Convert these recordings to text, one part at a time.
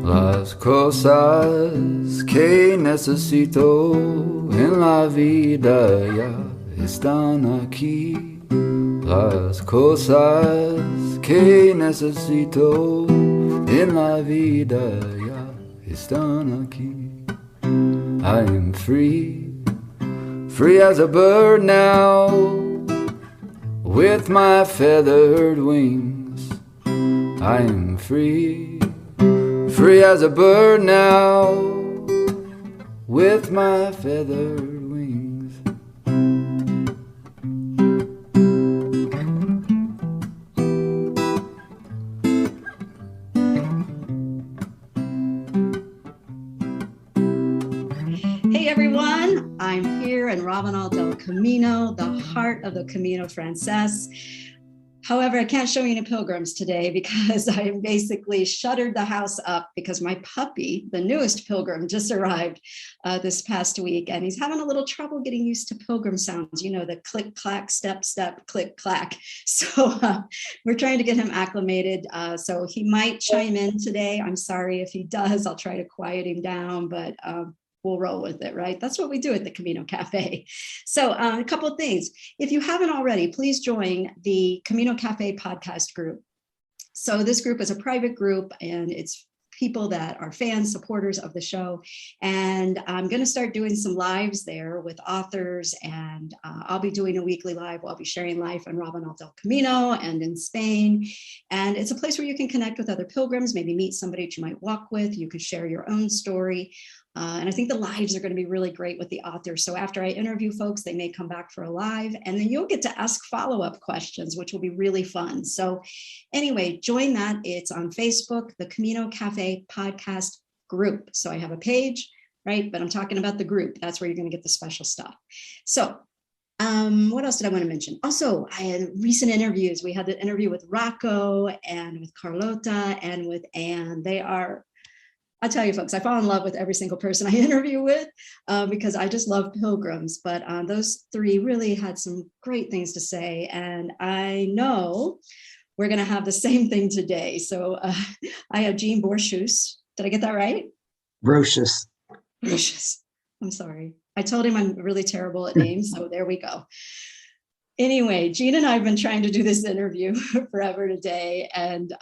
Las cosas que necesito en la vida ya están aquí. Las cosas que necesito en la vida ya están aquí. I am free, free as a bird now, with my feathered wings. I am free, free as a bird now, with my feathered wings. Hey everyone, I'm here in Rabanal del Camino, the heart of the Camino Frances. However, I can't show you any pilgrims today because I basically shuttered the house up because my puppy, the newest pilgrim, just arrived this past week, and he's having a little trouble getting used to pilgrim sounds, you know, the click, clack, step, step, click, clack. So we're trying to get him acclimated. So he might chime in today. I'm sorry if he does. I'll try to quiet him down, but we'll roll with it, right? That's what we do at the Camino Cafe. So a couple of things. If you haven't already, please join the Camino Cafe podcast group. So this group is a private group, and it's people that are fans, supporters of the show. And I'm going to start doing some lives there with authors, and I'll be doing a weekly live. I'll be sharing life on Rabanal del Camino and in Spain. And it's a place where you can connect with other pilgrims, maybe meet somebody that you might walk with. You can share your own story. And I think the lives are going to be really great with the authors. So after I interview folks, they may come back for a live, and then you'll get to ask follow-up questions, which will be really fun. So anyway, join that. It's on Facebook, the Camino Cafe podcast group. So I have a page, right? But I'm talking about the group. That's where you're going to get the special stuff. So what else did I want to mention? Also, I had recent interviews. We had the interview with Rocco and with Carlota and with Anne. I'll tell you folks, I fall in love with every single person I interview with because I just love pilgrims. But those three really had some great things to say. And I know we're going to have the same thing today. So I have Jean Brosius. Did I get that right? Brosius. Brosius. I'm sorry. I told him I'm really terrible at names. So there we go. Anyway, Jean and I have been trying to do this interview forever today, and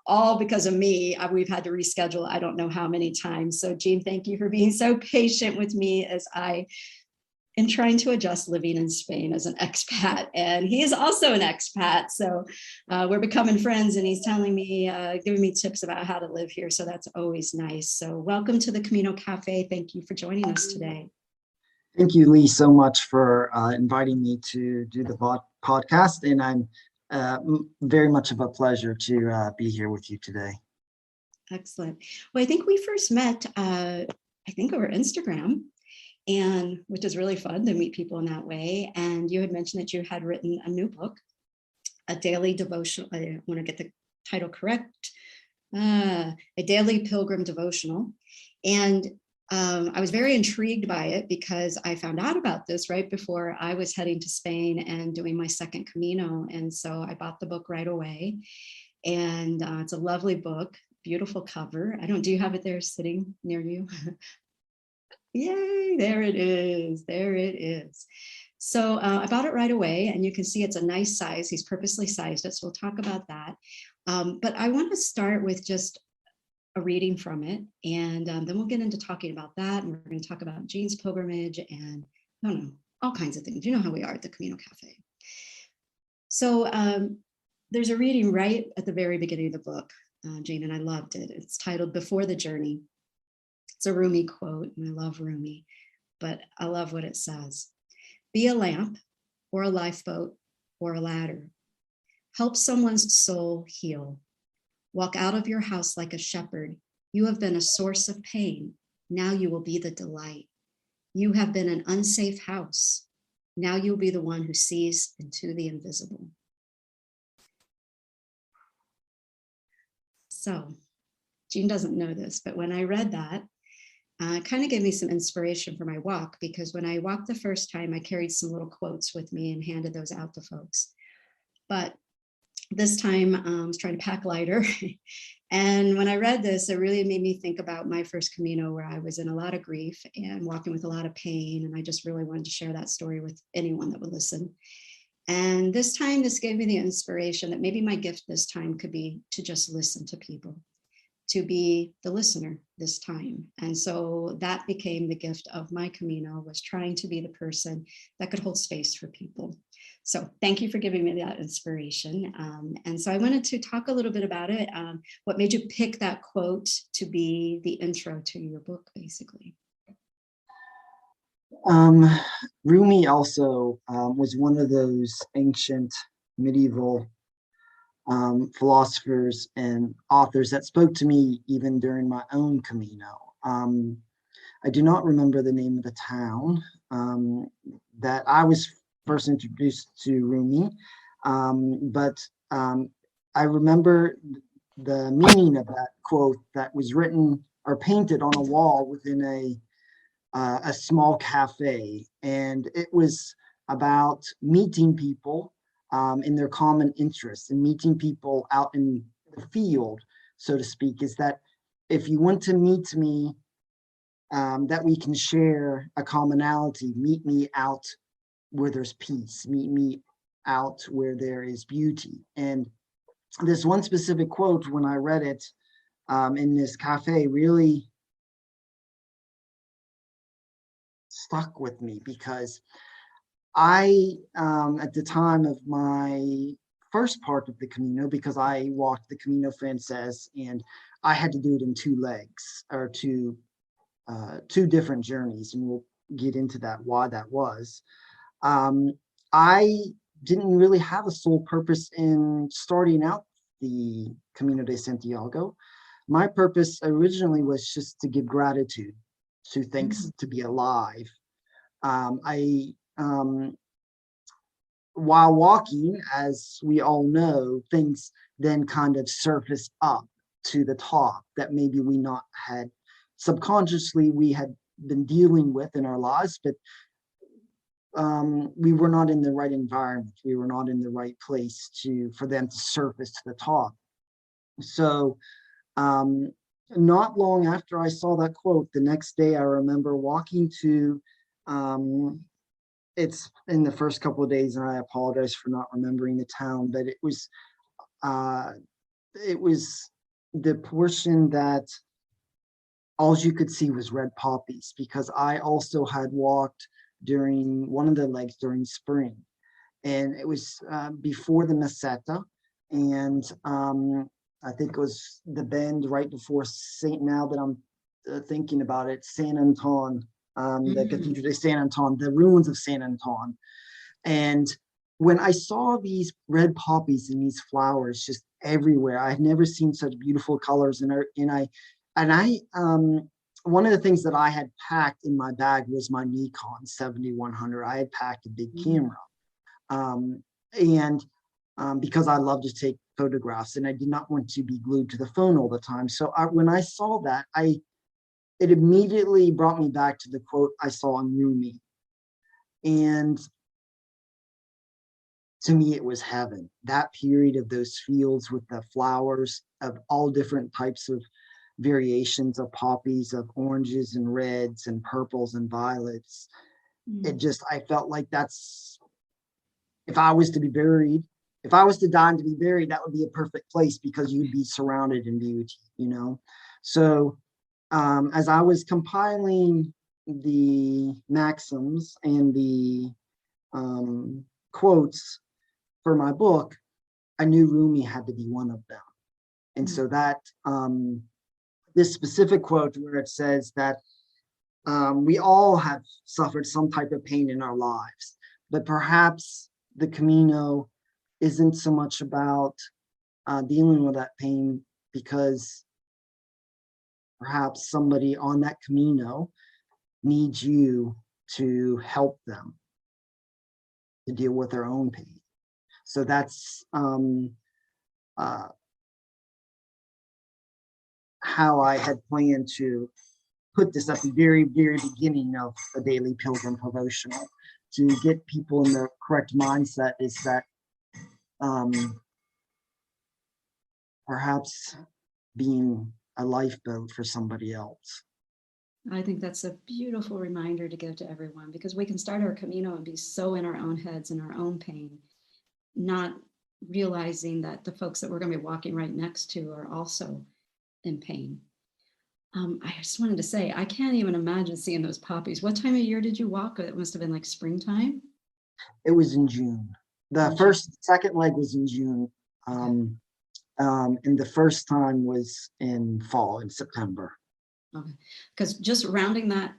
all because of me, we've had to reschedule I don't know how many times. So Jean, thank you for being so patient with me as I am trying to adjust living in Spain as an expat, and he is also an expat. So we're becoming friends, and he's telling me, giving me tips about how to live here. So that's always nice. So welcome to the Camino Cafe. Thank you for joining us today. Thank you, Lee, so much for inviting me to do the podcast. And I'm very much of a pleasure to be here with you today. Excellent. Well, I think we first met, over Instagram, and which is really fun to meet people in that way. And you had mentioned that you had written a new book, a daily devotional. I want to get the title correct. A Daily Pilgrim Devotional. And I was very intrigued by it because I found out about this right before I was heading to Spain and doing my second Camino. And so I bought the book right away. And it's a lovely book, beautiful cover. Do you have it there sitting near you? Yay, there it is. There it is. So I bought it right away, and you can see it's a nice size. He's purposely sized it. So we'll talk about that. But I want to start with just a reading from it, and then we'll get into talking about that, and we're going to talk about Jean's pilgrimage and I don't know, all kinds of things. You know how we are at the Camino Cafe. So there's a reading right at the very beginning of the book, Jean, and I loved it. It's titled Before the Journey. It's a Rumi quote, and I love Rumi, but I love what it says. Be a lamp or a lifeboat or a ladder. Help someone's soul heal. Walk out of your house like a shepherd. You have been a source of pain. Now you will be the delight. You have been an unsafe house. Now you'll be the one who sees into the invisible. So, Jean doesn't know this, but when I read that, it kind of gave me some inspiration for my walk, because when I walked the first time, I carried some little quotes with me and handed those out to folks. But this time I was trying to pack lighter. And when I read this, it really made me think about my first Camino, where I was in a lot of grief and walking with a lot of pain. And I just really wanted to share that story with anyone that would listen. And this time, this gave me the inspiration that maybe my gift this time could be to just listen to people, to be the listener this time. And so that became the gift of my Camino, was trying to be the person that could hold space for people. So thank you for giving me that inspiration. And so I wanted to talk a little bit about it. What made you pick that quote to be the intro to your book, basically? Rumi also was one of those ancient medieval philosophers and authors that spoke to me even during my own Camino. I do not remember the name of the town that I was first introduced to Rumi, but I remember the meaning of that quote that was written or painted on a wall within a small cafe, and it was about meeting people in their common interests and meeting people out in the field, so to speak. Is that if you want to meet me, that we can share a commonality, meet me out where there's peace, meet me out where there is beauty. And this one specific quote, when I read it in this cafe, really stuck with me, because I, at the time of my first part of the Camino, because I walked the Camino Frances and I had to do it in two legs, or two different journeys, and we'll get into that, why that was. I didn't really have a sole purpose in starting out the Camino de Santiago. My purpose originally was just to give gratitude, to thanks to be alive. While walking, as we all know, things then kind of surface up to the top that maybe we not had subconsciously we had been dealing with in our lives, but we were not in the right environment. We were not in the right place for them to surface to the top. So not long after I saw that quote, the next day I remember walking to, it's in the first couple of days, and I apologize for not remembering the town, but it was the portion that all you could see was red poppies, because I also had walked during one of the legs during spring, and it was before the Meseta, and I think it was the bend right before now that I'm thinking about it, San Anton, the Cathedral de San Anton, the ruins of San Anton. And when I saw these red poppies and these flowers just everywhere, I had never seen such beautiful colors. And I one of the things that I had packed in my bag was my Nikon 7100. I had packed a big camera, and because I love to take photographs, and I did not want to be glued to the phone all the time. So when I saw that, it immediately brought me back to the quote I saw in Rumi, and to me it was heaven. That period of those fields with the flowers of all different types of variations of poppies, of oranges and reds and purples and violets. I felt like that's, if I was to die and to be buried, that would be a perfect place, because you'd be surrounded in beauty, So as I was compiling the maxims and the quotes for my book, I knew Rumi had to be one of them. And so that this specific quote, where it says that we all have suffered some type of pain in our lives, but perhaps the Camino isn't so much about dealing with that pain, because perhaps somebody on that Camino needs you to help them to deal with their own pain. So that's how I had planned to put this at the very, very beginning of the Daily Pilgrim Devotional, to get people in the correct mindset, is that perhaps being a lifeboat for somebody else. I think that's a beautiful reminder to give to everyone, because we can start our Camino and be so in our own heads and our own pain, not realizing that the folks that we're going to be walking right next to are also in pain. I just wanted to say, I can't even imagine seeing those poppies. What time of year did you walk? It must have been like springtime. It was in June. The second leg was in June. And the first time was in fall, in September. Okay. Because just rounding that,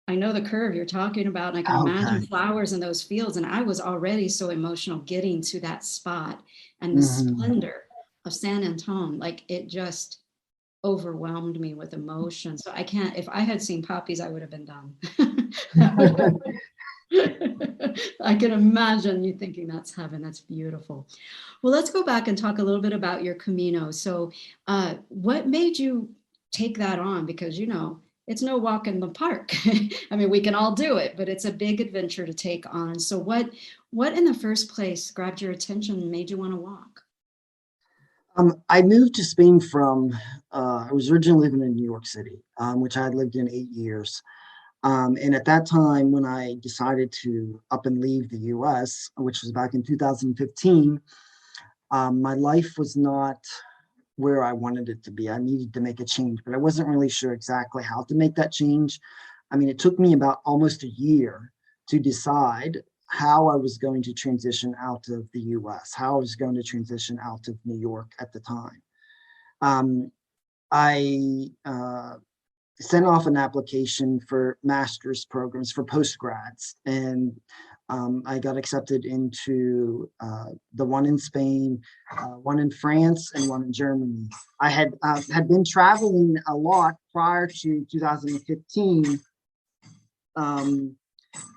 I know the curve you're talking about, and I can imagine flowers in those fields. And I was already so emotional getting to that spot, and the splendor of San Antone, like it just overwhelmed me with emotion. So I can't, if I had seen poppies, I would have been done. I can imagine you thinking that's heaven. That's beautiful. Well, let's go back and talk a little bit about your Camino. So what made you take that on? Because, you know, it's no walk in the park. I mean, we can all do it, but it's a big adventure to take on. So what in the first place grabbed your attention and made you want to walk? I moved to Spain from, I was originally living in New York City, which I had lived in 8 years. And at that time, when I decided to up and leave the US, which was back in 2015, my life was not where I wanted it to be. I needed to make a change, but I wasn't really sure exactly how to make that change. I mean, it took me about almost a year to decide how I was going to transition out of the US, how I was going to transition out of New York at the time. I sent off an application for master's programs for postgrads, and I got accepted into the one in Spain, one in France, and one in Germany. I had been traveling a lot prior to 2015,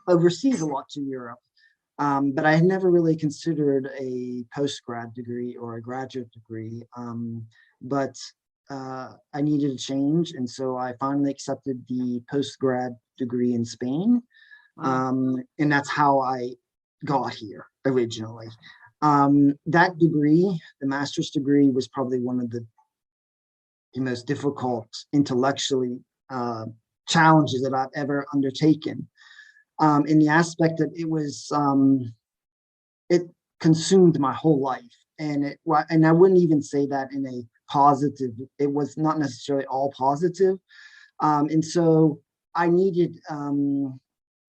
overseas a lot to Europe, but I had never really considered a postgrad degree or a graduate degree. But I needed a change, and so I finally accepted the postgrad degree in Spain. And that's how I got here originally. That degree, the master's degree, was probably one of the most difficult intellectually challenges that I've ever undertaken. In the aspect that it consumed my whole life, and I wouldn't even say that in a positive. It was not necessarily all positive, and so I needed.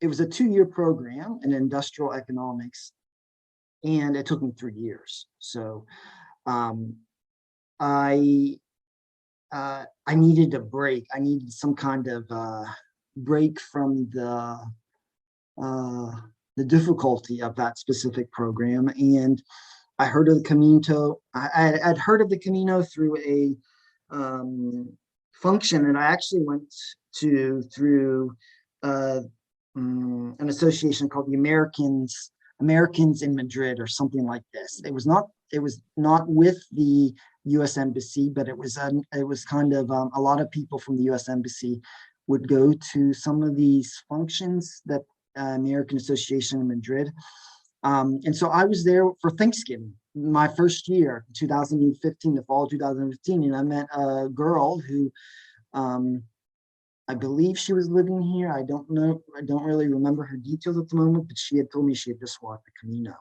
It was a 2-year program in industrial economics, and it took me 3 years. So I needed a break. I needed some kind of break from the difficulty of that specific program. And I heard of the Camino. I'd heard of the Camino through a function that I actually went to through an association called the Americans in Madrid, or something like this. It was not with the U.S. Embassy, but it was kind of a lot of people from the U.S. Embassy would go to some of these functions that American Association in Madrid. And so I was there for Thanksgiving, my first year, 2015, the fall of 2015, and I met a girl who I believe she was living here. I don't know. I don't really remember her details at the moment, but she had told me she had just walked the Camino.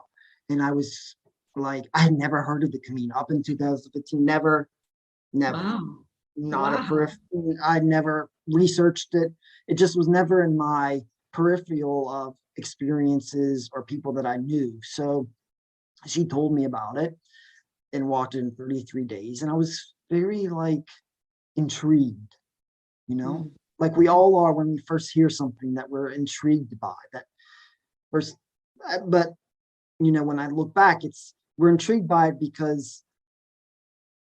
And I was like, I had never heard of the Camino up in 2015. Never. Wow. Not a peripheral. I'd never researched it. It just was never in my peripheral of experiences or people that I knew. So she told me about it and walked it in 33 days. And I was very intrigued, like we all are when we first hear something that we're intrigued by that first. But when I look back, we're intrigued by it because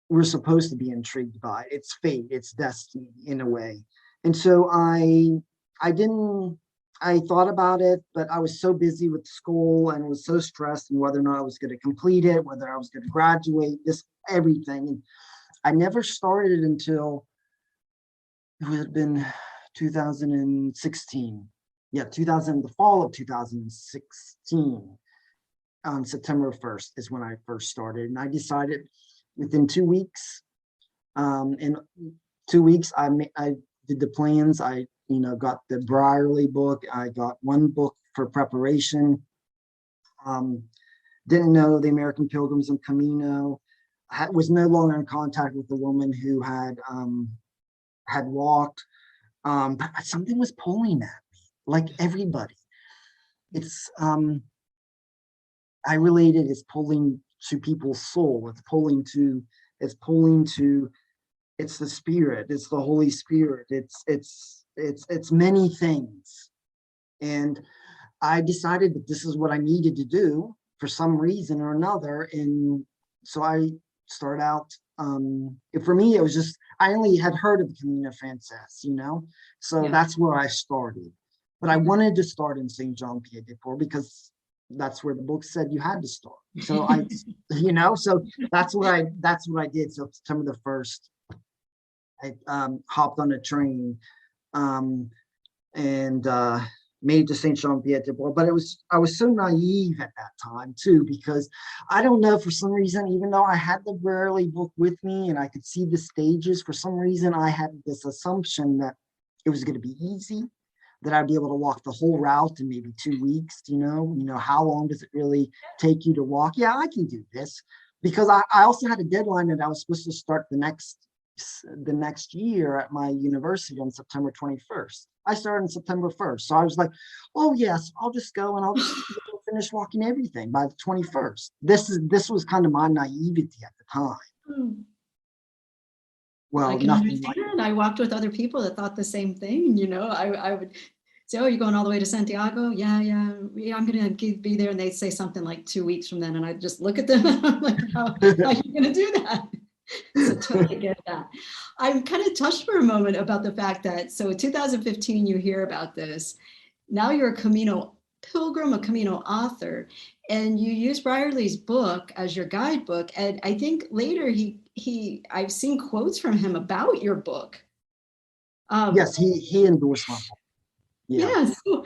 we're supposed to be intrigued by it. It's fate, it's destiny in a way. And so I thought about it, but I was so busy with school and was so stressed and whether or not I was going to complete it, whether I was going to graduate, everything. And I never started until it would have been 2016. Yeah, the fall of 2016. On September 1st is when I first started. And I decided within 2 weeks In 2 weeks, I did the plans. I, got the Brierley book. I got one book for preparation. Didn't know the American Pilgrims and Camino. Was no longer in contact with the woman who had walked. But something was pulling at me, like everybody. It's I related it's pulling to people's soul. It's the Spirit. It's the Holy Spirit. It's many things. And I decided that this is what I needed to do for some reason or another. And so I started out, for me, it was just, I only had heard of Camino Frances, so Yeah. that's where I started. But I wanted to start in St. John Pied de Port because that's where the book said you had to start. So so that's what I did. So September the 1st, I hopped on a train and made it to St. Jean Pied de Port. But I was so naive at that time too, because I don't know, for some reason, even though I had the Brierley book with me and I could see the stages, for some reason I had this assumption that it was going to be easy, that I'd be able to walk the whole route in maybe 2 weeks. How long does it really take you to walk? Yeah, I can do this, because I also had a deadline that I was supposed to start the next year at my university on September 21st. I started on September 1st. So I was like, oh yes, I'll just go and I'll just finish walking everything by the 21st. This was kind of my naivety at the time. Well, I can nothing understand. I walked with other people that thought the same thing. I would say, oh, you're going all the way to Santiago? Yeah, I'm going to be there. And they'd say something like 2 weeks from then. And I'd just look at them and I'm like, how are you going to do that? So totally get that. I'm kind of touched for a moment about the fact that, so in 2015, you hear about this. Now you're a Camino Pilgrim, a Camino author, and you use Brierley's book as your guidebook. And I think later I've seen quotes from him about your book. Yes, he endorsed my book. Yeah. So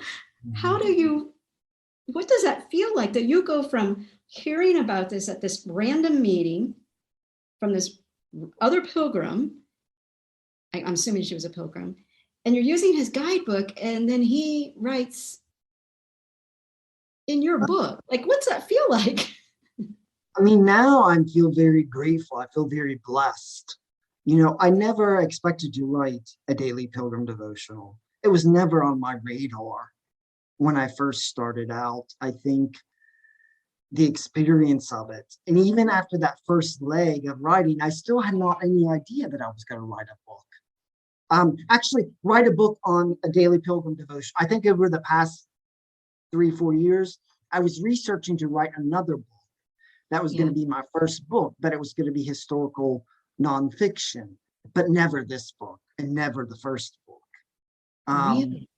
what does that feel like, that you go from hearing about this at this random meeting from this other pilgrim, I'm assuming she was a pilgrim, and you're using his guidebook, and then he writes in your book? Like, what's that feel like? I mean, now I feel very grateful. I feel very blessed. I never expected to write a daily pilgrim devotional. It was never on my radar when I first started out. I think the experience of it, and even after that first leg of writing, I still had not any idea that I was going to write a book. Actually, write a book on a daily pilgrim devotion. I think over the past 3-4 years, I was researching to write another book. That was going to be my first book, but it was going to be historical nonfiction, but never this book and never the first book. Really?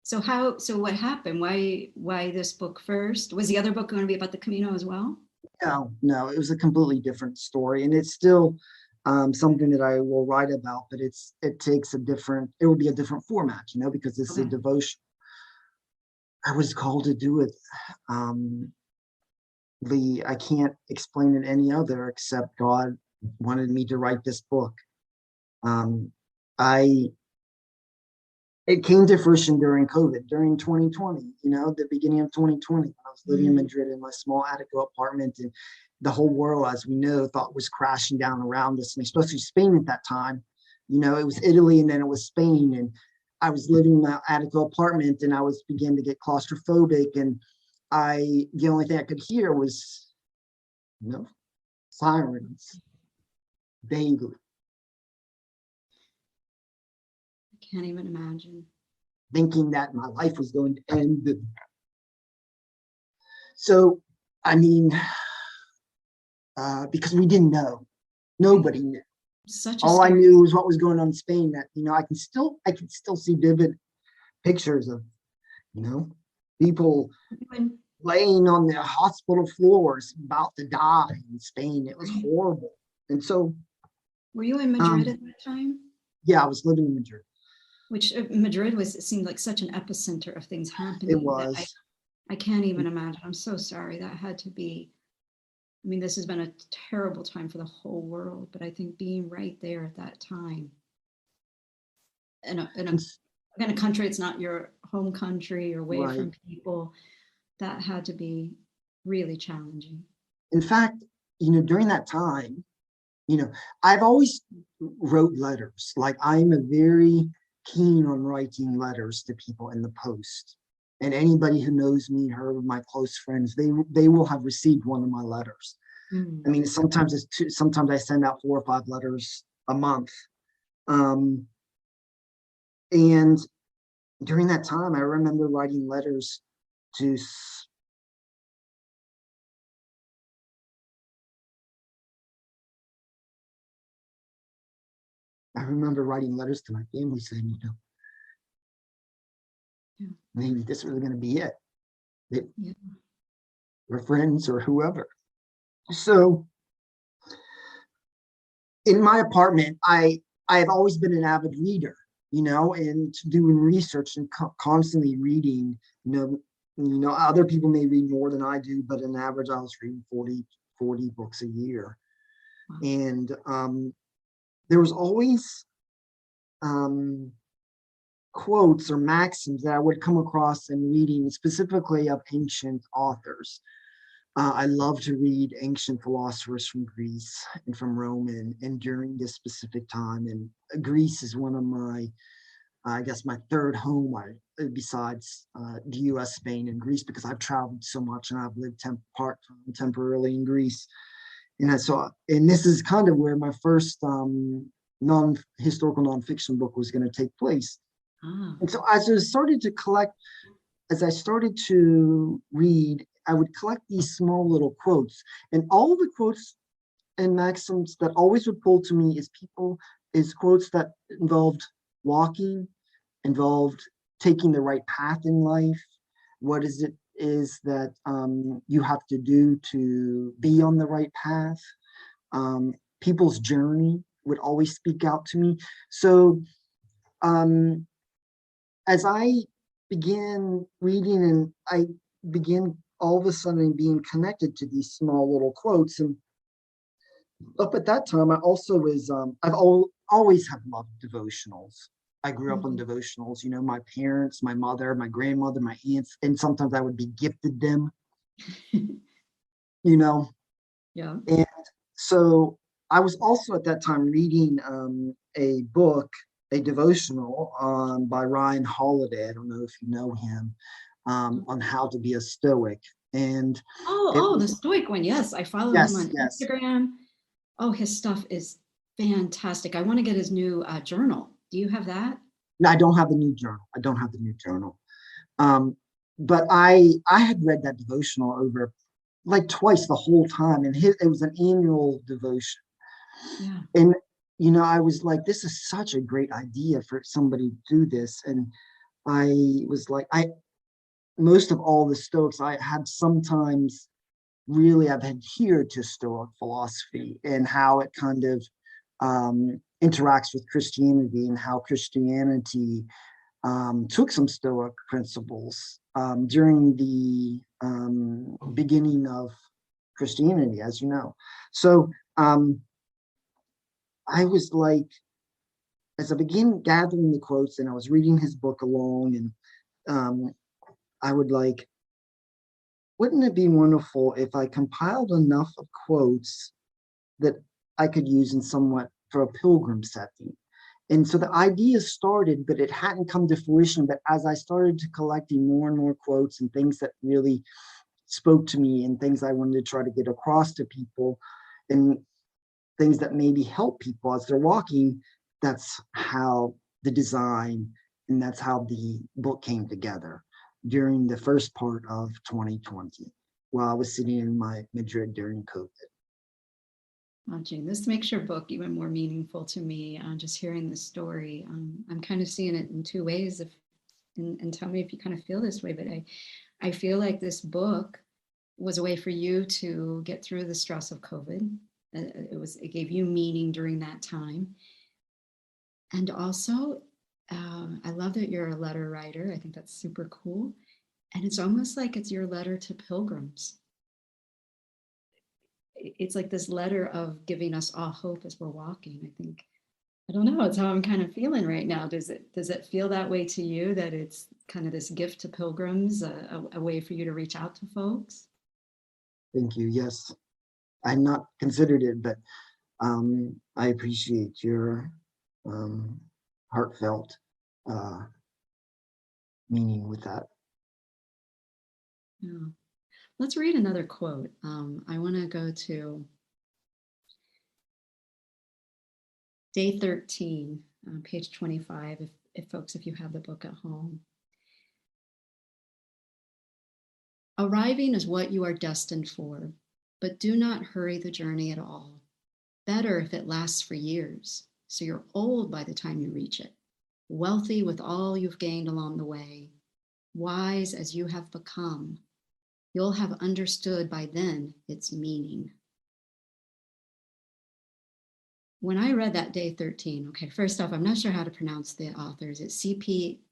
So what happened? Why this book first? Was the other book going to be about the Camino as well? No, it was a completely different story, and it's still something that I will write about, but it will be a different format, because it's a devotion. I was called to do it. I can't explain it any other, except God wanted me to write this book. It came to fruition during COVID, during 2020, the beginning of 2020. I was living in Madrid in my small attico apartment, and the whole world, as we know, thought was crashing down around us, and especially Spain at that time. It was Italy and then it was Spain, and I was living in my attico apartment, and I was beginning to get claustrophobic, and the only thing I could hear was, sirens daily. I can't even imagine. Thinking that my life was going to end. So, I mean, because we didn't know, nobody knew. All I knew was what was going on in Spain. That I can still see vivid pictures of, people laying on their hospital floors about to die in Spain. It was horrible. And so, were you in Madrid at that time? Yeah, I was living in Madrid. Which Madrid it seemed like such an epicenter of things happening. It was. I can't even imagine. I'm so sorry. That had to be I mean, this has been a terrible time for the whole world, but I think being right there at that time in a country, it's not your home country, you're away Right. from people, that had to be really challenging. In fact, during that time, I've always wrote letters. Like, I'm a very keen on writing letters to people in the post. And anybody who knows me, my close friends, they will have received one of my letters. Mm. I mean, sometimes it's two, sometimes I send out 4 or 5 letters a month. And during that time, I remember writing letters to I remember writing letters to my family saying, maybe this is really going to be it. We're friends or whoever. So in my apartment, I've always been an avid reader, and doing research and constantly reading. Other people may read more than I do, but on average, I was reading 40 books a year. Wow. And there was always quotes or maxims that I would come across in reading, specifically of ancient authors. I love to read ancient philosophers from Greece and from Rome and during this specific time. And Greece is one of my, I guess, my third home besides the US, Spain, and Greece, because I've traveled so much and I've lived part-time temporarily in Greece. And this is kind of where my first non-historical nonfiction book was going to take place. And so as I started to read, I would collect these small little quotes, and all of the quotes and maxims that always would pull to me is quotes that involved walking, involved taking the right path in life. What is that you have to do to be on the right path? People's journey would always speak out to me. So as I began reading, and I began all of a sudden being connected to these small little quotes. And up at that time, I also was, I've always have loved devotionals. I grew up on devotionals, my parents, my mother, my grandmother, my aunts, and sometimes I would be gifted them, Yeah. And so I was also at that time reading a book, a devotional by Ryan Holiday. I don't know if you know him, on how to be a Stoic. And the Stoic one. Yes, I follow him on Instagram. Oh, his stuff is fantastic. I want to get his new journal. Do you have that? No, I don't have the new journal. But I had read that devotional over like twice the whole time, and it was an annual devotion. Yeah. And I was like, this is such a great idea for somebody to do this. And I was like, most of all the Stoics I had sometimes really I've adhered to Stoic philosophy and how it kind of interacts with Christianity, and how Christianity took some Stoic principles during the beginning of Christianity, as you know. So I was like, as I began gathering the quotes and I was reading his book along, and I would like, wouldn't it be wonderful if I compiled enough of quotes that I could use in somewhat for a pilgrim setting? And so the idea started, but it hadn't come to fruition. But as I started to collecting more and more quotes and things that really spoke to me, and things I wanted to try to get across to people, and things that maybe help people as they're walking, that's how the design and that's how the book came together during the first part of 2020, while I was sitting in my Madrid during COVID. Oh, Jane, this makes your book even more meaningful to me. Just hearing the story, I'm kind of seeing it in two ways. And tell me if you kind of feel this way, but I feel like this book was a way for you to get through the stress of COVID. It gave you meaning during that time. And also, I love that you're a letter writer. I think that's super cool. And it's almost like it's your letter to pilgrims. it's like this letter of giving us all hope as we're walking. I think, I don't know, it's how I'm kind of feeling right now. Does it feel that way to you, that it's kind of this gift to pilgrims, a way for you to reach out to folks? Thank you. Yes, I had not considered it, but I appreciate your heartfelt meaning with that. Yeah. Let's read another quote. I want to go to day 13, page 25, if folks, if you have the book at home. Arriving is what you are destined for, but do not hurry the journey at all. Better if it lasts for years, so you're old by the time you reach it, wealthy with all you've gained along the way, wise as you have become. You'll have understood by then its meaning. When I read that day 13, okay, first off, I'm not sure how to pronounce the author. Is it C.P.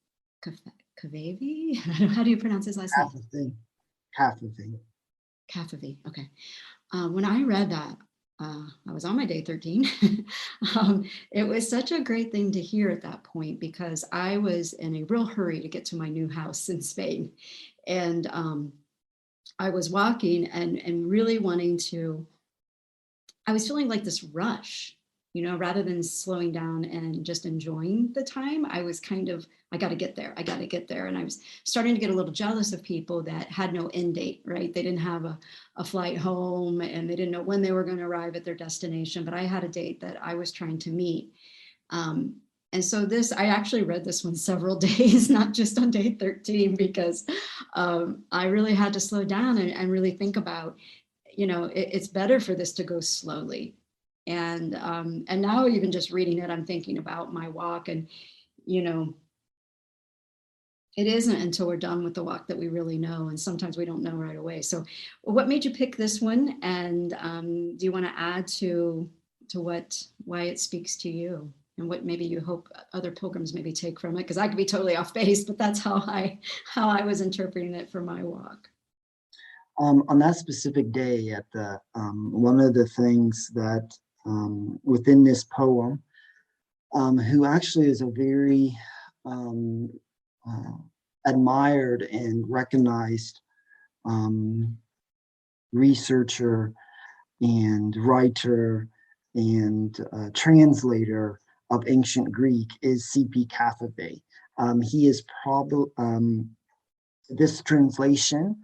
Cavafy? How do you pronounce his last name? Cavafy, okay. When I read that, I was on my day 13. It was such a great thing to hear at that point, because I was in a real hurry to get to my new house in Spain. And I was walking and really wanting to, I was feeling like this rush, rather than slowing down and just enjoying the time. I was kind of, I got to get there. And I was starting to get a little jealous of people that had no end date, right? They didn't have a flight home, and they didn't know when they were going to arrive at their destination. But I had a date that I was trying to meet. And so I actually read this one several days, not just on day 13, because I really had to slow down and really think about, it's better for this to go slowly. And now, even just reading it, I'm thinking about my walk, and, it isn't until we're done with the walk that we really know. And sometimes we don't know right away. So what made you pick this one? And do you want to add to why it speaks to you, and what maybe you hope other pilgrims maybe take from it? Because I could be totally off base, but that's how I was interpreting it for my walk. On that specific day, at the one of the things that within this poem, who actually is a very admired and recognized researcher and writer and translator of ancient Greek, is C.P. Cavafy. He is probably, this translation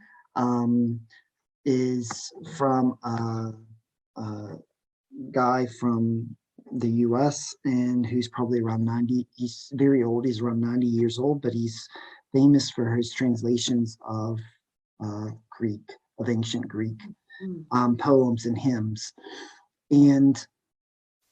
is from a guy from the US, and who's probably around 90. He's very old. He's around 90 years old, but he's famous for his translations of Greek, of ancient Greek poems and hymns. And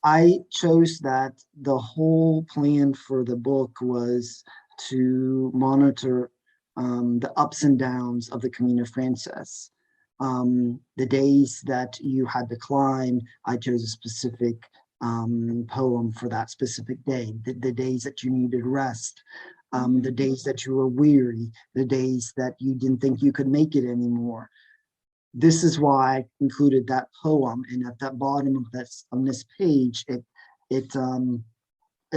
I chose that the whole plan for the book was to monitor the ups and downs of the Camino Frances. The days that you had to climb, I chose a specific poem for that specific day. The days that you needed rest, the days that you were weary, the days that you didn't think you could make it anymore. This is why I included that poem. And at that bottom of this, on this page, it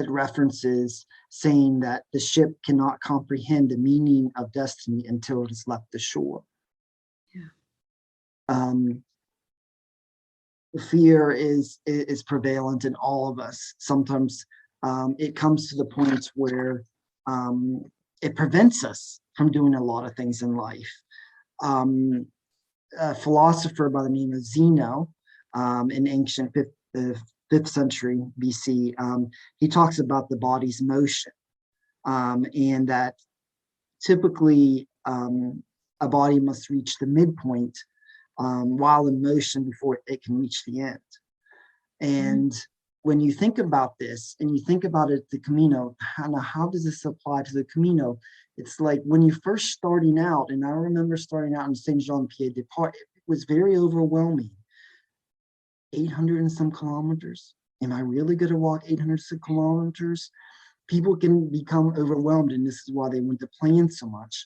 references saying that the ship cannot comprehend the meaning of destiny until it has left the shore. Fear is prevalent in all of us. Sometimes it comes to the point where it prevents us from doing a lot of things in life. A philosopher by the name of Zeno, in ancient 5th century BC, he talks about the body's motion, and that typically a body must reach the midpoint while in motion before it can reach the end. And when you think about this, and you think about it, the Camino, how does this apply to the Camino? It's like when you're first starting out, and I remember starting out in Saint Jean Pied de Port, it was very overwhelming. 800 and some kilometers. Am I really going to walk 800 some kilometers? People can become overwhelmed, and this is why they want to plan so much.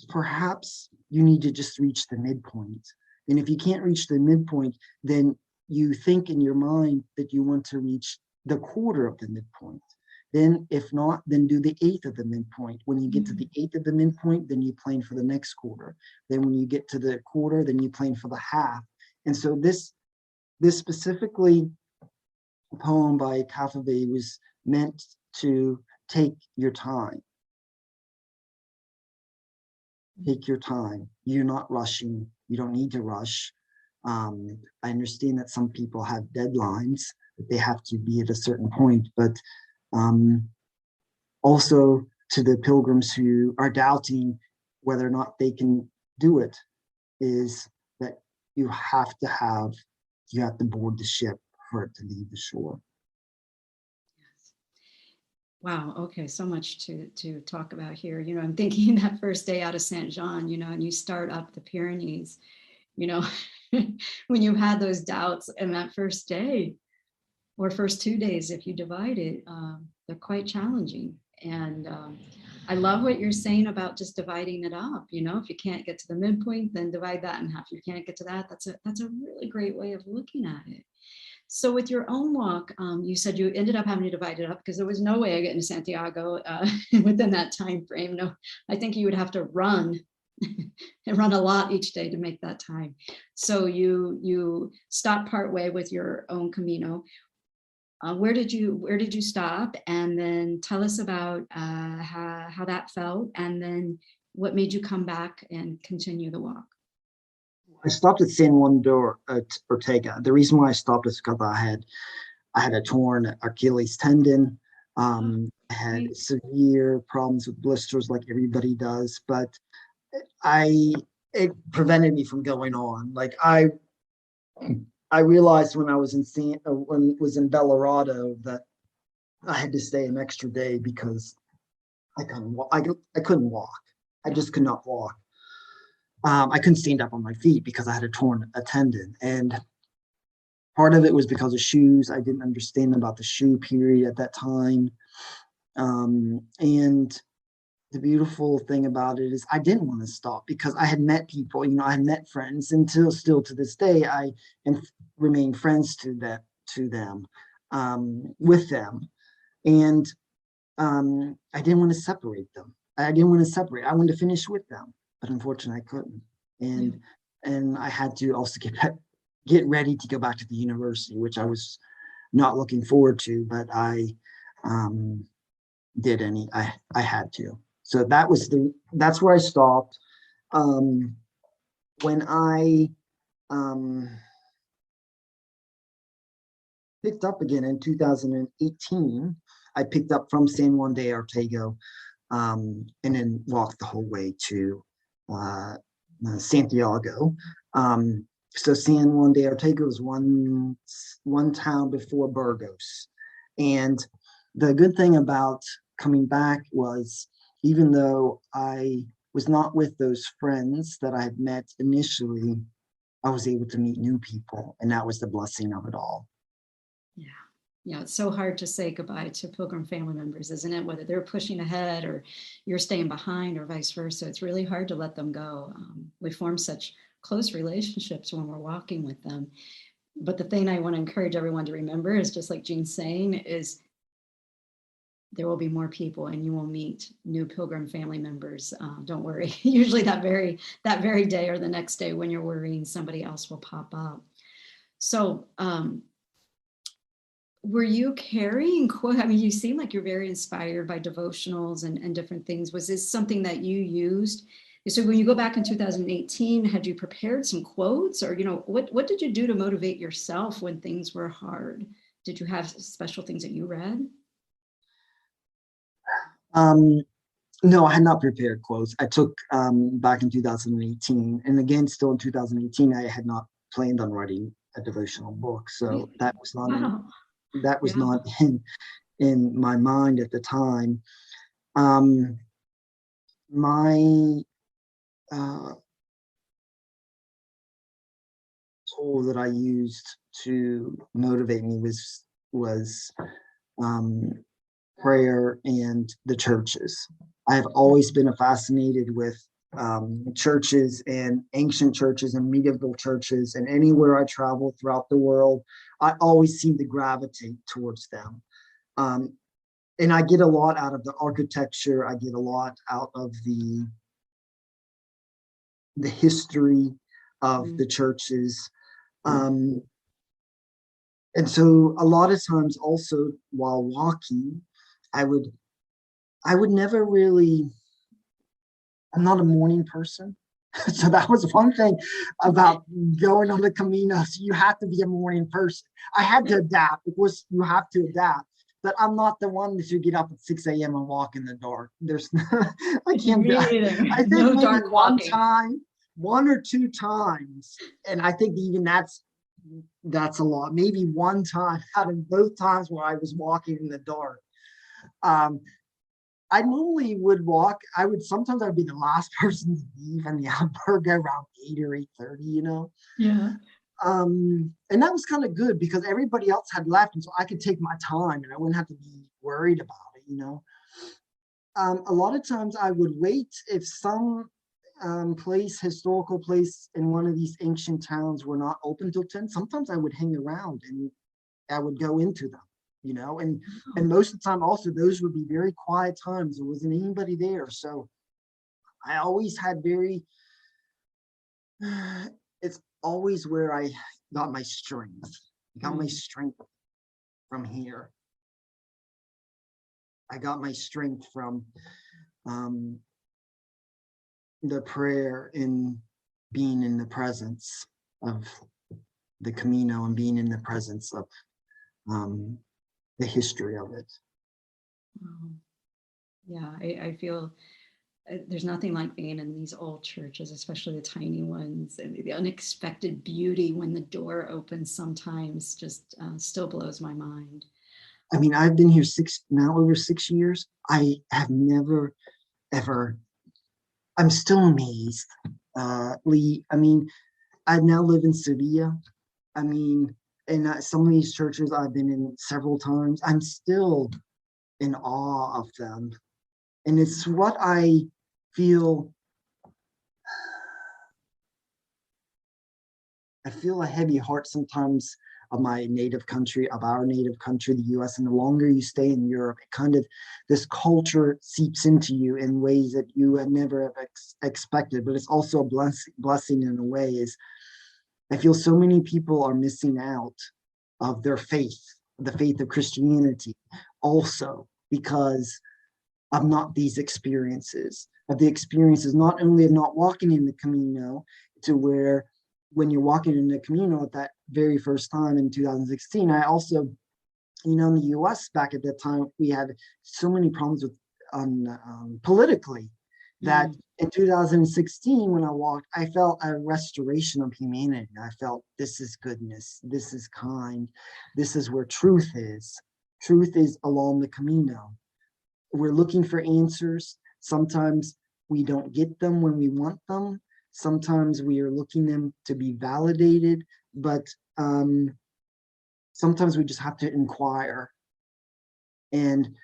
Perhaps you need to just reach the midpoint. And if you can't reach the midpoint, then you think in your mind that you want to reach the quarter of the midpoint. Then if not, then do the eighth of the midpoint. When you get to the eighth of the midpoint, then you plan for the next quarter. Then when you get to the quarter, then you plan for the half. And so this specifically poem by Kafave was meant to take your time. Take your time. You're not rushing. You don't need to rush. I understand that some people have deadlines, that they have to be at a certain point, but also to the pilgrims who are doubting whether or not they can do it, is that you have to board the ship for it to leave the shore. Wow. Okay. So much to talk about here. I'm thinking that first day out of Saint Jean, and you start up the Pyrenees, when you had those doubts, and that first day or first 2 days, if you divide it, they're quite challenging. And I love what you're saying about just dividing it up. If you can't get to the midpoint, then divide that in half. If you can't get to that, that's a really great way of looking at it. So with your own walk, you said you ended up having to divide it up because there was no way of getting to Santiago within that time frame. No, I think you would have to run and run a lot each day to make that time. So you stopped partway with your own Camino. Where did you stop? And then tell us about how that felt, and then what made you come back and continue the walk. I stopped at San Juan de Ortega. The reason why I stopped is because I had a torn Achilles tendon. I had severe problems with blisters like everybody does, but it prevented me from going on. Like I realized when I was in Belorado that I had to stay an extra day because I couldn't walk. I couldn't walk. I just could not walk. I couldn't stand up on my feet because I had a tendon. And part of it was because of shoes. I didn't understand about the shoe period at that time. And the beautiful thing about it is I didn't want to stop because I had met people, I had met friends, and still to this day, I remain friends to them, with them. And I didn't want to separate them. I wanted to finish with them. But unfortunately, I couldn't, and I had to also get ready to go back to the university, which I was not looking forward to, but I had to. So that's where I stopped. When I picked up again in 2018, I picked up from San Juan de Ortega, and then walked the whole way to Santiago. So San Juan de Ortega was one town before Burgos. And the good thing about coming back was, even though I was not with those friends that I had met initially, I was able to meet new people, and that was the blessing of it all. Yeah, it's so hard to say goodbye to Pilgrim family members, isn't it? Whether they're pushing ahead or you're staying behind or vice versa. It's really hard to let them go. We form such close relationships when we're walking with them. But the thing I want to encourage everyone to remember is, just like Jean's saying, is there will be more people and you will meet new Pilgrim family members. Don't worry. Usually that very day or the next day when you're worrying, somebody else will pop up. So, were you carrying quotes? I mean, you seem like you're very inspired by devotionals and different things. Was this something that you used? So when you go back in 2018, had you prepared some quotes, or, what did you do to motivate yourself when things were hard? Did you have special things that you read? No, I had not prepared quotes. I took back in 2018, and again, still in 2018, I had not planned on writing a devotional book. So that was not not in my mind at the time. My tool that I used to motivate me was prayer and the churches. I have always been fascinated with churches and ancient churches and medieval churches, and anywhere I travel throughout the world, I always seem to gravitate towards them. And I get a lot out of the architecture. I get a lot out of the history of the churches. And so a lot of times also while walking, I would never really, I'm not a morning person. So that was one thing about going on the Caminos. You have to be a morning person. I had to adapt. Of course, you have to adapt. But I'm not the one that should get up at 6 a.m. and walk in the dark. There's, I can't do it. I think no maybe dark one walking. time, 1 or 2 times, and I think even that's a lot. Maybe one time out of both times where I was walking in the dark. I normally would walk. Sometimes I'd be the last person to leave in the albergue around 8 or 8:30, you know? Yeah. And that was kind of good because everybody else had left, and so I could take my time and I wouldn't have to be worried about it, you know? A lot of times I would wait if some historical place in one of these ancient towns were not open till 10. Sometimes I would hang around and I would go into them, you know, and most of the time also those would be very quiet times. There wasn't anybody there. So I always had it's always where I got my strength. I got my strength from here. I got my strength from the prayer in being in the presence of the Camino and being in the presence of the history of it. Yeah, I feel there's nothing like being in these old churches, especially the tiny ones, and the unexpected beauty when the door opens sometimes just still blows my mind. I mean, I've been here over 6 years. I have never, ever, I'm still amazed. Lee, I mean, I now live in Sevilla. I mean, and some of these churches I've been in several times, I'm still in awe of them. And it's what I feel. I feel a heavy heart sometimes of my native country, of our native country, the US. And the longer you stay in Europe, it kind of, this culture seeps into you in ways that you had never expected. But it's also a blessing in a way. Is I feel so many people are missing out of their faith, the faith of Christianity, also because of not these experiences, of the experiences not only of not walking in the Camino, to where when you're walking in the Camino at that very first time in 2016, I also, you know, in the US back at that time, we had so many problems with politically that in 2016, when I walked, I felt a restoration of humanity. I felt this is goodness, this is kind, this is where truth is. Truth is along the Camino. We're looking for answers. Sometimes we don't get them when we want them. Sometimes we are looking them to be validated, but sometimes we just have to inquire. And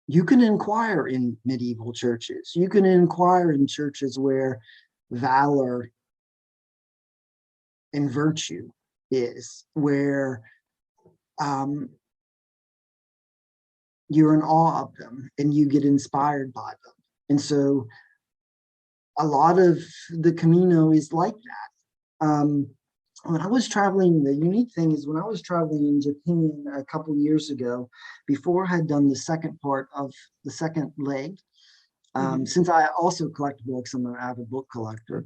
you can inquire in medieval churches. You can inquire in churches where valor and virtue is, where you're in awe of them and you get inspired by them. And so a lot of the Camino is like that. When I was traveling, the unique thing is when I was traveling in Japan a couple of years ago, before I had done the second part of the second leg, since I also collect books, I'm an avid book collector,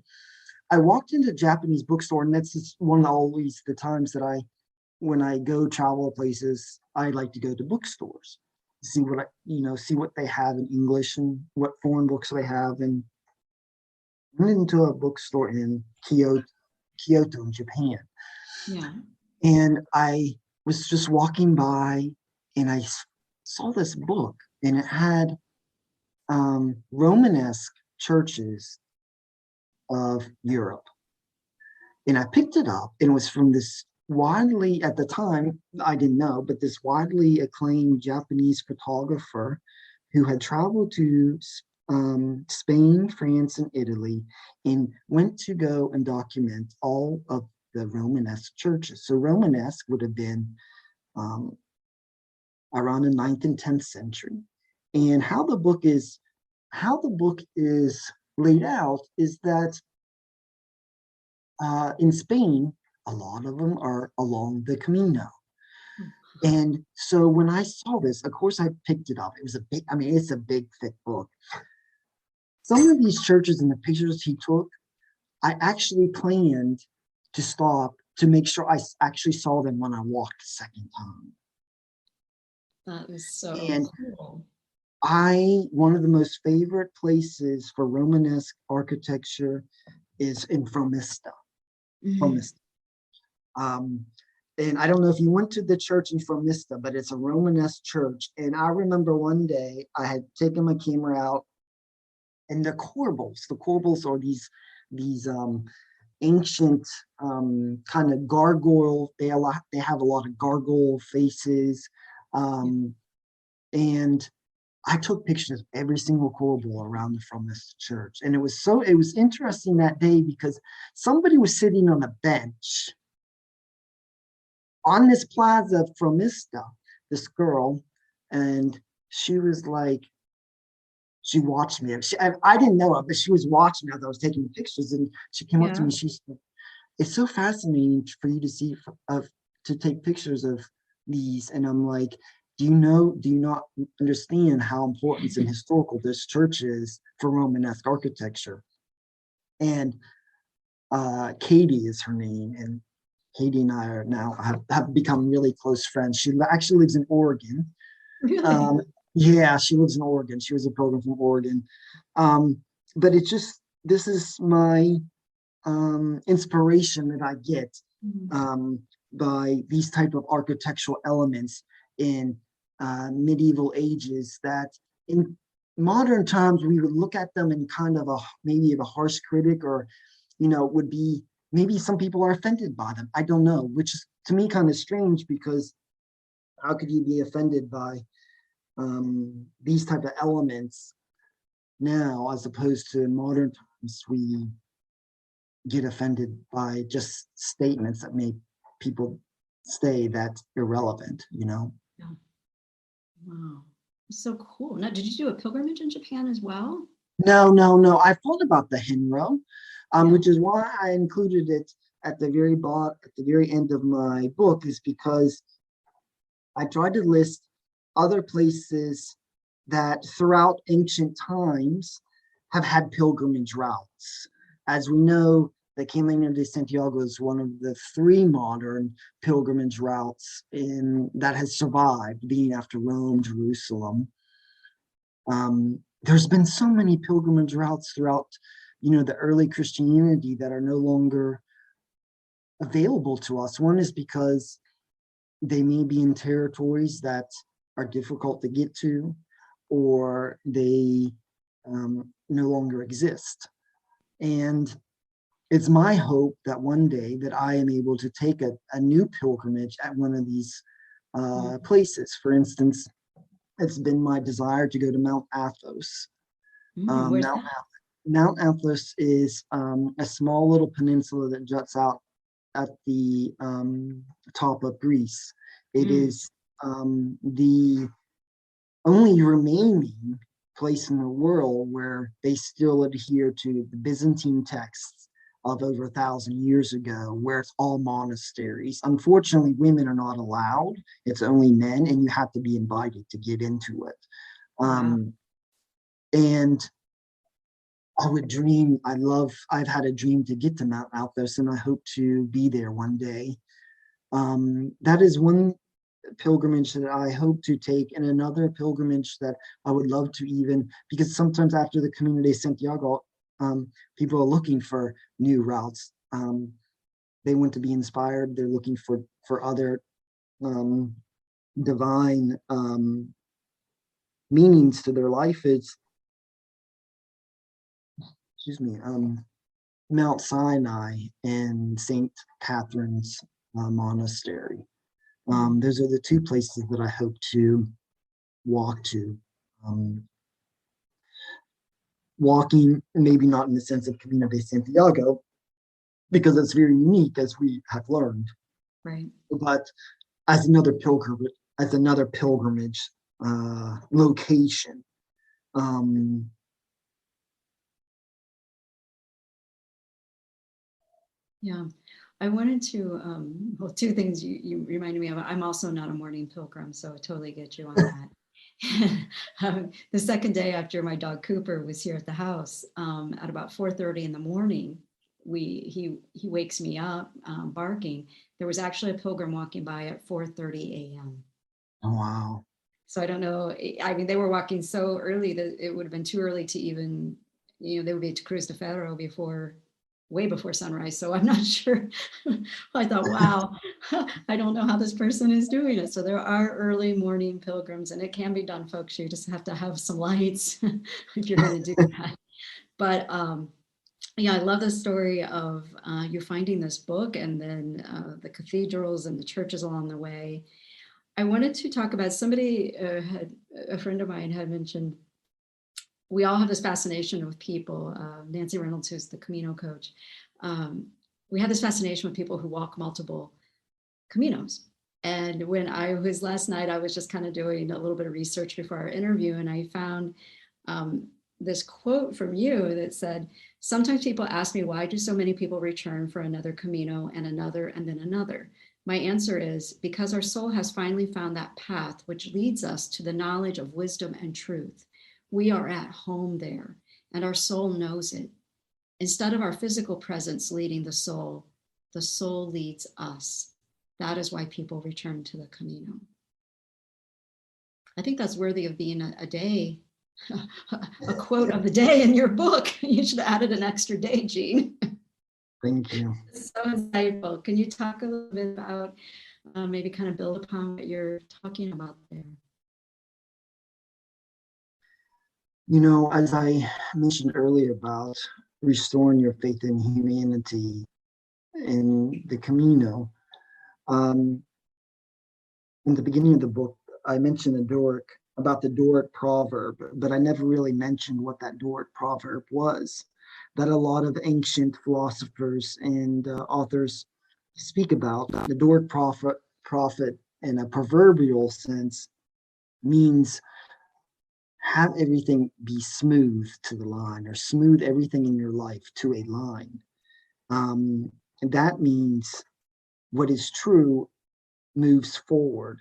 I walked into a Japanese bookstore, and that's just one of always the times that when I go travel places, I like to go to bookstores, see what they have in English and what foreign books they have. And went into a bookstore in Kyoto in Japan. Yeah. And I was just walking by and I saw this book, and it had Romanesque churches of Europe. And I picked it up, and it was from this widely, at the time, I didn't know, but this widely acclaimed Japanese photographer who had traveled to Spain, France, and Italy, and went to go and document all of the Romanesque churches. So Romanesque would have been around the 9th and 10th century. And how the book is laid out is that in Spain, a lot of them are along the Camino. And so when I saw this, of course, I picked it up. It was a big, it's a big, thick book. Some of these churches and the pictures he took, I actually planned to stop to make sure I actually saw them when I walked the second time. That is so cool. One of the most favorite places for Romanesque architecture is in Fromista. And I don't know if you went to the church in Fromista, but it's a Romanesque church. And I remember one day I had taken my camera out, and the corbels are these ancient kind of gargoyle. They have a lot of gargoyle faces, and I took pictures of every single corbel around the Fromista church. And it was interesting that day because somebody was sitting on a bench on this plaza of Fromista, this girl, and she was like, she watched me. I didn't know it, but she was watching as I was taking pictures, and she came up to me. She said, "It's so fascinating for you to see, to take pictures of these." And I'm like, do you not understand how important and historical this church is for Romanesque architecture? And Katie is her name, and Katie and I are now have become really close friends. She actually lives in Oregon. Really? Yeah, she lives in Oregon. She was a pilgrim from Oregon. But this is my inspiration that I get by these type of architectural elements in medieval ages that in modern times we would look at them in kind of maybe a harsh critic, or would be, maybe some people are offended by them. I don't know, which is to me kind of strange, because how could you be offended by these type of elements now, as opposed to in modern times we get offended by just statements that make people say that's irrelevant, Yeah. Wow. So cool. Now, did you do a pilgrimage in Japan as well? No. I thought about the Henro, which is why I included it at the very end of my book, is because I tried to list other places that throughout ancient times have had pilgrimage routes. As we know, the Camino de Santiago is one of the 3 modern pilgrimage routes that has survived, being after Rome, Jerusalem. There's been so many pilgrimage routes throughout, the early Christianity that are no longer available to us. One is because they may be in territories that are difficult to get to, or they no longer exist. And it's my hope that one day that I am able to take a new pilgrimage at one of these places. For instance, it's been my desire to go to Mount Athos. Where's that? Mount Athos is a small little peninsula that juts out at the top of Greece. It is the only remaining place in the world where they still adhere to the Byzantine texts of over 1,000 years ago, where it's all monasteries. Unfortunately, women are not allowed. It's only men, and you have to be invited to get into it. And I've had a dream to get to Mount Athos, and I hope to be there one day. That is one pilgrimage that I hope to take, and another pilgrimage that I would love to because sometimes after the Camino de Santiago, people are looking for new routes. They want to be inspired. They're looking for other divine meanings to their life. It's, Mount Sinai and St. Catherine's Monastery. Those are the 2 places that I hope to walk to. walking, maybe not in the sense of Camino de Santiago, because it's very unique, as we have learned, Right. but as another pilgrimage location. Yeah. I wanted to, well, two things you reminded me of. I'm also not a morning pilgrim, so I totally get you on that. The second day after my dog Cooper was here at the house, at about 4:30 in the morning, he wakes me up barking. There was actually a pilgrim walking by at 4:30 a.m. Oh, wow. So I don't know. I mean, they were walking so early that it would have been too early to even, they would be to Cruz de Ferro way before sunrise. So I'm not sure. I thought, wow, I don't know how this person is doing it. So there are early morning pilgrims, and it can be done, folks. You just have to have some lights if you're going to do that. But yeah, I love the story of you finding this book, and then the cathedrals and the churches along the way. I wanted to talk about a friend of mine had mentioned, we all have this fascination with people. Nancy Reynolds, who's the Camino coach, we have this fascination with people who walk multiple Caminos. And when I was last night, I was just kind of doing a little bit of research before our interview, and I found this quote from you that said, sometimes people ask me, why do so many people return for another Camino and another and then another? My answer is because our soul has finally found that path which leads us to the knowledge of wisdom and truth. We are at home there, and our soul knows it. Instead of our physical presence leading the soul leads us. That is why people return to the Camino. I think that's worthy of being a day, a quote of the day in your book. You should have added an extra day, Gene. Thank you. It's so insightful. Can you talk a little bit about maybe kind of build upon what you're talking about there? As I mentioned earlier about restoring your faith in humanity in the Camino, in the beginning of the book, I mentioned about the Doric proverb, but I never really mentioned what that Doric proverb was, that a lot of ancient philosophers and authors speak about. The Doric prophet in a proverbial sense means have everything be smooth to the line, or smooth everything in your life to a line. And that means what is true moves forward,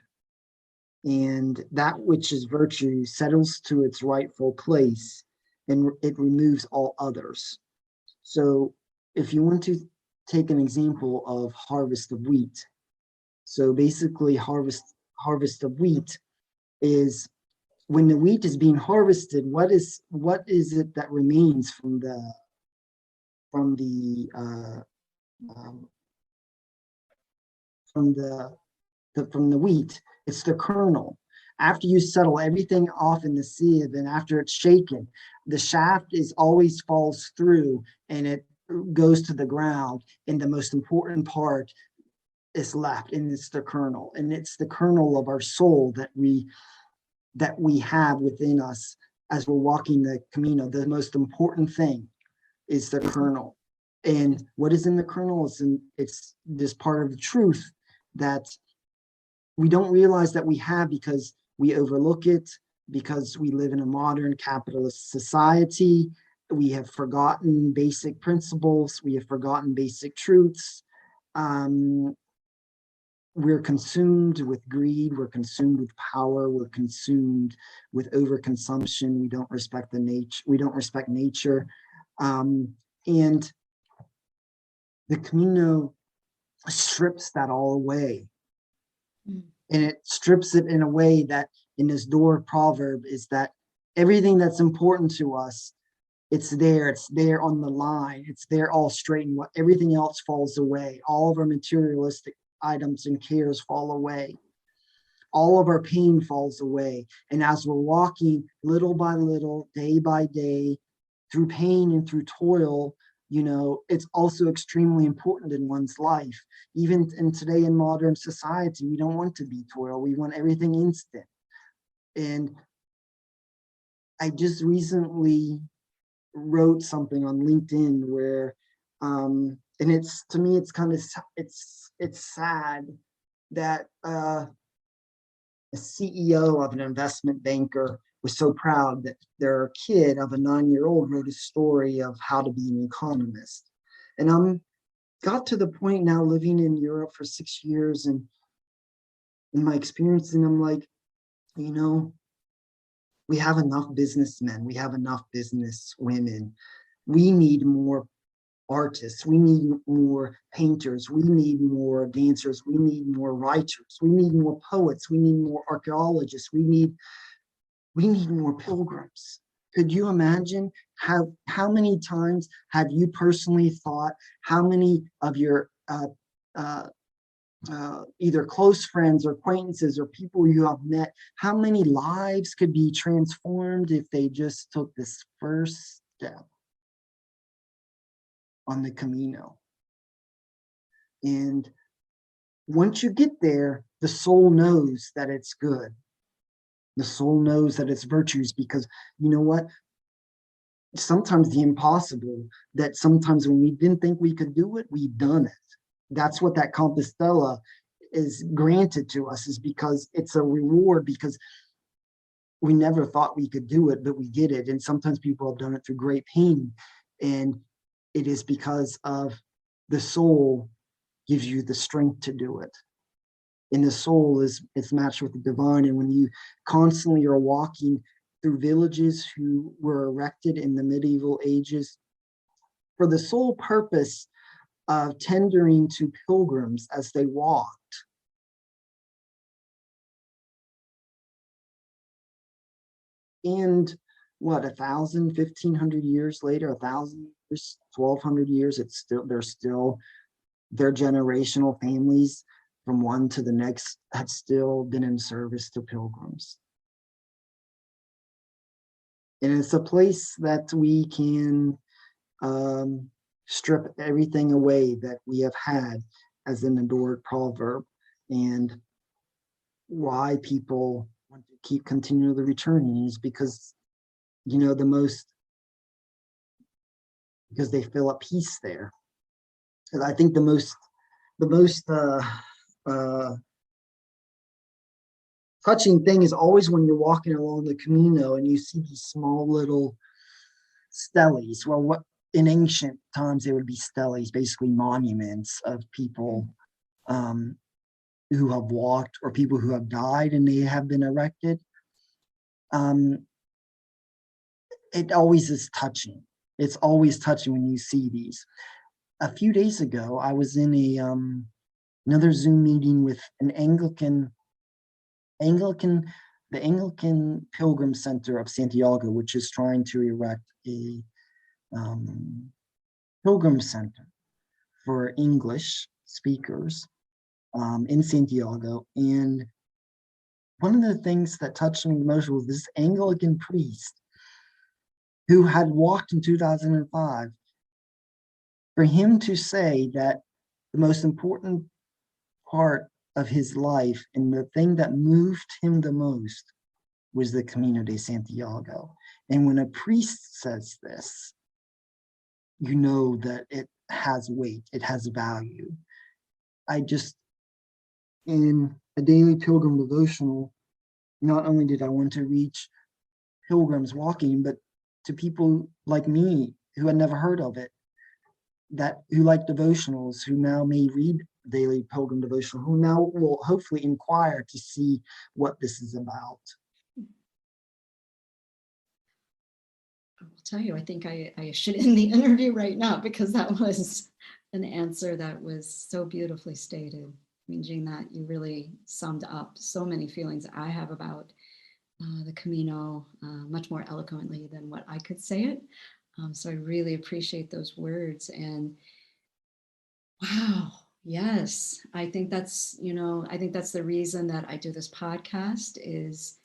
and that which is virtue settles to its rightful place, and it removes all others. So if you want to take an example of harvest of wheat, so basically harvest of wheat is when the wheat is being harvested, what is it that remains from the wheat? It's the kernel. After you settle everything off in the sieve, and after it's shaken, the shaft always falls through and it goes to the ground, and the most important part is left, and it's the kernel. And it's the kernel of our soul that we have within us as we're walking the Camino. The most important thing is the kernel. And what is in the kernel it's this part of the truth that we don't realize that we have, because we overlook it, because we live in a modern capitalist society. We have forgotten basic principles. We have forgotten basic truths. We're consumed with greed. We're consumed with power. We're consumed with overconsumption. We don't respect we don't respect nature. And the Camino strips that all away. And it strips it in a way that, in this Doric proverb, is that everything that's important to us, it's there on the line. It's there all straightened. Everything else falls away. All of our materialistic items and cares fall away. All of our pain falls away. And as we're walking little by little, day by day, through pain and through toil, it's also extremely important in one's life. Even today in modern society, we don't want to be toil. We want everything instant. And I just recently wrote something on LinkedIn where, and it's, to me, it's kind of, it's sad that a CEO of an investment banker was so proud that their kid of a 9-year-old wrote a story of how to be an economist. And I'm got to the point now, living in Europe for 6 years, and in my experience, and I'm like, you know, we have enough businessmen, we have enough business women. We need more artists, we need more painters, we need more dancers, we need more writers, we need more poets, we need more archaeologists, we need more pilgrims. Could you imagine how many times have you personally thought, how many of your either close friends or acquaintances or people you have met, how many lives could be transformed if they just took this first step on the Camino? And once you get there, the soul knows that it's good. The soul knows that it's virtues, because you know what? Sometimes the impossible, that sometimes when we didn't think we could do it, we've done it. That's what that Compostela is granted to us, is because it's a reward, because we never thought we could do it, but we did it. And sometimes people have done it through great pain. And it is because of the soul gives you the strength to do it. And the soul is matched with the divine. And when you constantly are walking through villages who were erected in the medieval ages for the sole purpose of tendering to pilgrims as they walked, and what, 1,000, 1,500 years later, 1,000 years, 1,200 years, they're still their generational families from one to the next had still been in service to pilgrims. And it's a place that we can strip everything away that we have had as an adored proverb, and why people want to keep continually returning is because, you know, because they feel at peace there. And I think the most touching thing is always when you're walking along the Camino and you see these small little steles. Well, what in ancient times they would be steles, basically monuments of people who have walked or people who have died and they have been erected. It always is touching. It's always touching when you see these. A few days ago, I was in another Zoom meeting with an the Anglican Pilgrim Center of Santiago, which is trying to erect a pilgrim center for English speakers in Santiago. And one of the things that touched me the most was this Anglican priest who had walked in 2005. For him to say that the most important part of his life and the thing that moved him the most was the Camino de Santiago. And when a priest says this, you know that it has weight, it has value. In a daily pilgrim devotional, not only did I want to reach pilgrims walking, but to people like me who had never heard of it, who like devotionals, who now may read Daily Pilgrim Devotional, who now will hopefully inquire to see what this is about. I'll tell you, I think I should end the interview right now, because that was an answer that was so beautifully stated. I mean, Jean, that you really summed up so many feelings I have about the Camino much more eloquently than what I could say it. So I really appreciate those words. And wow, yes, I think that's the reason that I do this podcast is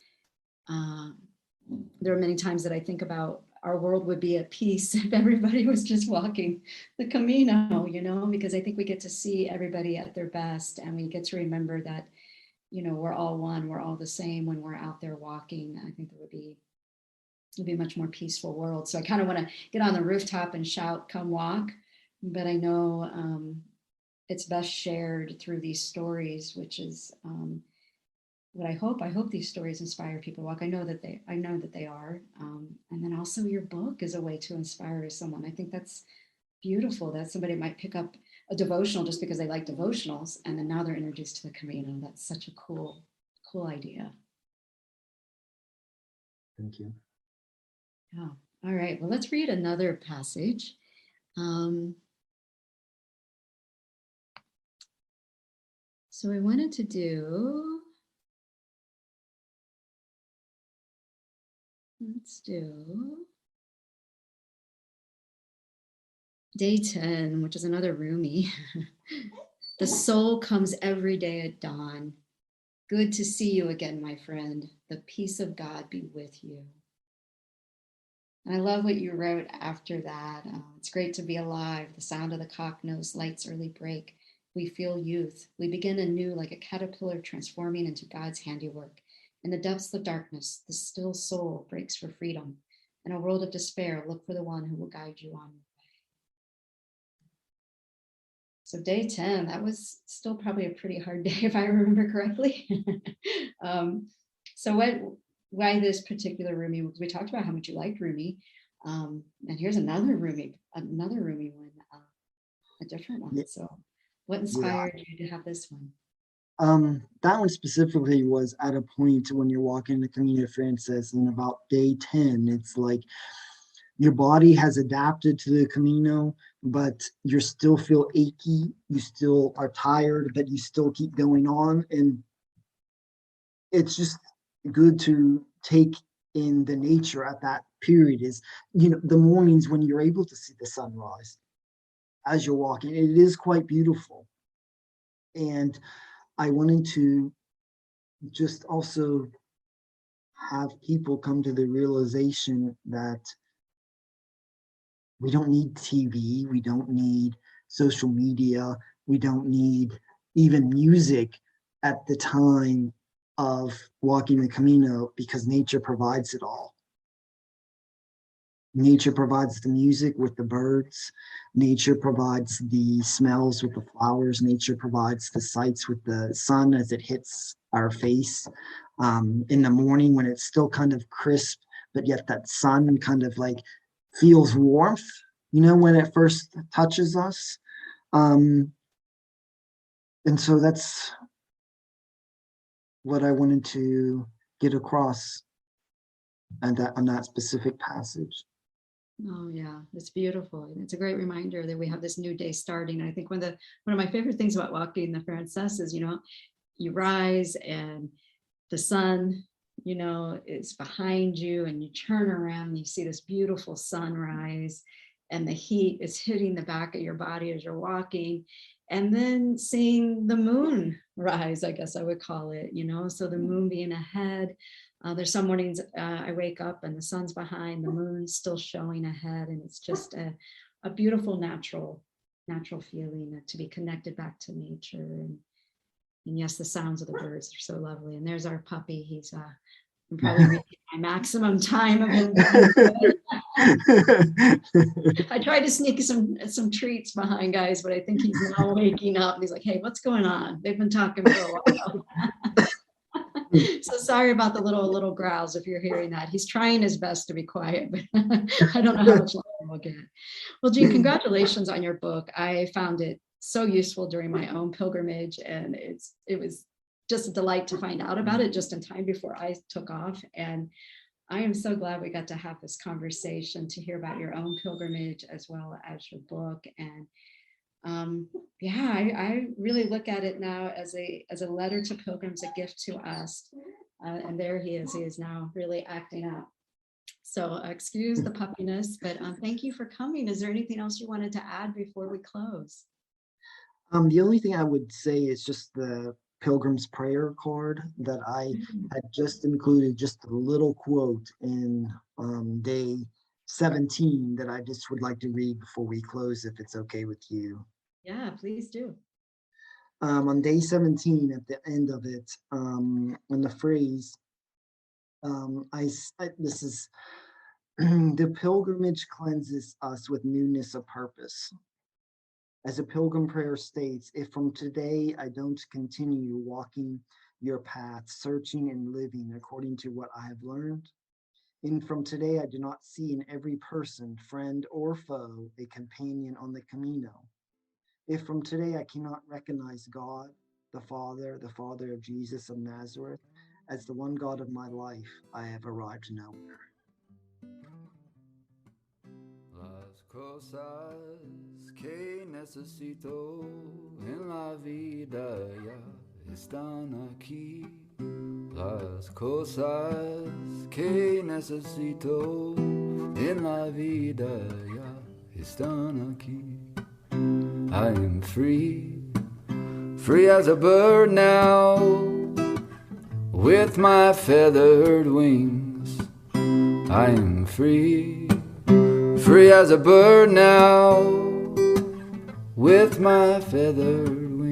there are many times that I think about our world would be at peace if everybody was just walking the Camino, because I think we get to see everybody at their best, and we get to remember that, we're all one, we're all the same when we're out there walking. I think there would be it'll be a much more peaceful world. So I kind of want to get on the rooftop and shout, "Come walk." But I know it's best shared through these stories, which is what I hope. I hope these stories inspire people to walk. I know that they are. And then also your book is a way to inspire someone. I think that's beautiful that somebody might pick up a devotional just because they like devotionals, and then now they're introduced to the Camino. That's such a cool idea. Thank you. Yeah. All right. Well, let's read another passage. So I wanted to do, let's do day 10, which is another Rumi. The soul comes every day at dawn. Good to see you again, my friend. The peace of God be with you. And I love what you wrote after that. It's great to be alive. The sound of the cock nose light's early break. We feel youth. We begin anew like a caterpillar transforming into God's handiwork. In the depths of darkness, the still soul breaks for freedom. In a world of despair, look for the one who will guide you on. So day 10, that was still probably a pretty hard day if I remember correctly. So why this particular Rumi? We talked about how much you liked Rumi. And here's another Rumi one, a different one. Yeah. So what inspired you to have this one? That one specifically was at a point when you're walking the Camino Frances, and about day 10, it's like your body has adapted to the Camino, but you still feel achy, you still are tired, but you still keep going on. And it's just good to take in the nature at that period is, the mornings when you're able to see the sunrise as you're walking. It is quite beautiful. And I wanted to just also have people come to the realization that we don't need TV, we don't need social media, we don't need even music at the time of walking the Camino, because nature provides it all. Nature provides the music with the birds. Nature provides the smells with the flowers. Nature provides the sights with the sun as it hits our face. In the morning when it's still kind of crisp, but yet that sun kind of like feels warmth, when it first touches us. And so that's what I wanted to get across on that specific passage. Oh yeah, it's beautiful. And it's a great reminder that we have this new day starting. I think one of my favorite things about walking the Frances is, you rise and the sun, is behind you, and you turn around and you see this beautiful sunrise, and the heat is hitting the back of your body as you're walking, and then seeing the moon rise, I guess I would call it, so the moon being ahead. There's some mornings I wake up and the sun's behind, the moon's still showing ahead, and it's just a beautiful natural feeling to be connected back to nature. And yes, the sounds of the birds are so lovely. And there's our puppy. He's I'm probably reaching my maximum time of him. I tried to sneak some treats behind, guys, but I think he's now waking up. And he's like, "Hey, what's going on?" They've been talking for a while. So sorry about the little growls if you're hearing that. He's trying his best to be quiet, but I don't know how much longer we'll get. Well, Jean, congratulations on your book. I found it so useful during my own pilgrimage, and it was just a delight to find out about it just in time before I took off. And I am so glad we got to have this conversation to hear about your own pilgrimage as well as your book. And I really look at it now as a letter to pilgrims, a gift to us. And there he is now really acting out. So excuse the puppiness, but thank you for coming. Is there anything else you wanted to add before we close? The only thing I would say is just the Pilgrim's Prayer card that I had just included, just a little quote in day 17 that I just would like to read before we close, if it's okay with you. Yeah, please do. On day 17, at the end of it, in the phrase, this is The pilgrimage cleanses us with newness of purpose. As a pilgrim prayer states, if from today I don't continue walking your path, searching and living according to what I have learned, and from today I do not see in every person, friend or foe, a companion on the Camino. If from today I cannot recognize God, the Father of Jesus of Nazareth, as the one God of my life, I have arrived nowhere. Las cosas que necesito en la vida ya están aquí. Las cosas que necesito en la vida ya están aquí. I am free, free as a bird now, with my feathered wings. I am free, free as a bird now, with my feathered wings.